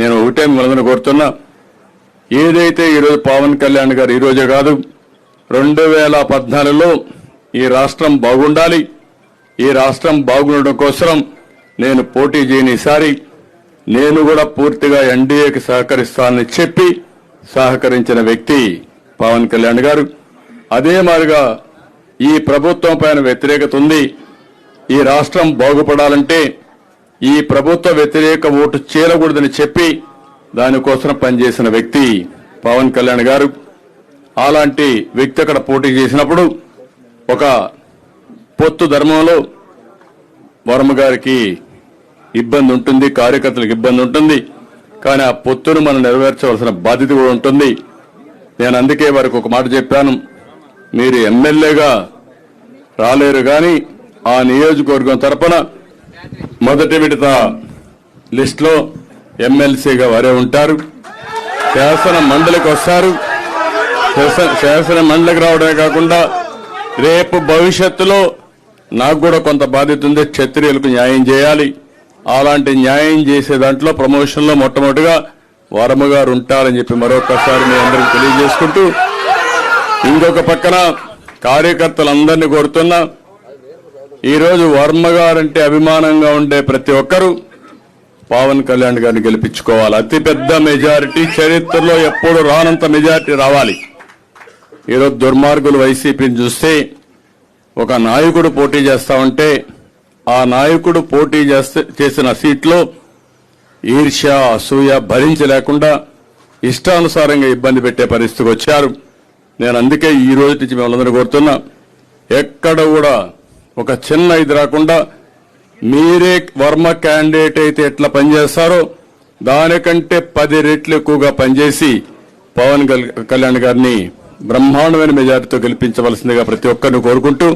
నేను ఒకటే మిమ్మల్ని కోరుతున్నా, ఏదైతే ఈరోజు పవన్ కళ్యాణ్ గారు ఈరోజే కాదు 2014లో ఈ రాష్ట్రం బాగుండాలి, ఈ రాష్ట్రం బాగుండడం కోసం నేను పోటీ చేయని ఈసారి నేను కూడా పూర్తిగా ఎన్డీఏకి సహకరిస్తానని చెప్పి సహకరించిన వ్యక్తి పవన్ కళ్యాణ్ గారు. అదే మాదిరిగా ఈ ప్రభుత్వం పైన వ్యతిరేకత ఉంది, ఈ రాష్ట్రం బాగుపడాలంటే ఈ ప్రభుత్వ వ్యతిరేక ఓటు చేరకూడదని చెప్పి దానికోసం పనిచేసిన వ్యక్తి పవన్ కళ్యాణ్ గారు. అలాంటి వ్యక్తి అక్కడ పోటీ చేసినప్పుడు ఒక పొత్తు ధర్మంలో వర్మ గారికి ఇబ్బంది ఉంటుంది, కార్యకర్తలకు ఇబ్బంది ఉంటుంది. కానీ ఆ పొత్తును మనం నెరవేర్చవలసిన బాధ్యత కూడా ఉంటుంది. నేను అందుకే వారికి ఒక మాట చెప్పాను, మీరు ఎమ్మెల్యేగా రాలేరు కానీ ఆ నియోజకవర్గం తరపున మొదటి విడత లిస్టులో ఎమ్మెల్సీగా వారే ఉంటారు. శాసన మండలికి వస్తారు. శాసన మండలికి రావడమే కాకుండా రేపు భవిష్యత్తులో నాకు కూడా కొంత బాధ్యత ఉంది, క్షత్రియులకు న్యాయం చేయాలి. అలాంటి న్యాయం చేసే దాంట్లో ప్రమోషన్లో మొట్టమొదటిగా వర్మ గారు ఉంటారని చెప్పి మరొకసారి మీ అందరికీ తెలియజేసుకుంటూ, ఇంకొక పక్కన కార్యకర్తలందరినీ కోరుతున్నా, ఈరోజు వర్మ గారంటే అభిమానంగా ఉండే ప్రతి ఒక్కరూ పవన్ కళ్యాణ్ గారిని గెలిపించుకోవాలి. అతిపెద్ద మెజారిటీ, చరిత్రలో ఎప్పుడు రానంత మెజారిటీ రావాలి. ఈరోజు దుర్మార్గులు వైసీపీని చూస్తే ఒక నాయకుడు పోటీ చేస్తా ఉంటే ఆ నాయకుడు పోటీ చేసిన సీట్లో ఈర్ష్య, అసూయ భరించలేకుండా ఇష్టానుసారంగా ఇబ్బంది పెట్టే పరిస్థితికి వచ్చారు. నేను అందుకే ఈ రోజు నుంచి మిమ్మల్ని కోరుతున్నా, ఎక్కడ కూడా ఒక చిన్న ఇది రాకుండా మీరే వర్మ క్యాండిడేట్ అయితే ఎట్లా పనిచేస్తారో దానికంటే 10 రెట్లు ఎక్కువగా పనిచేసి పవన్ కళ్యాణ్ గారిని బ్రహ్మాండమైన మెజారిటీతో గెలిపించవలసిందిగా ప్రతి ఒక్కరిని కోరుకుంటూ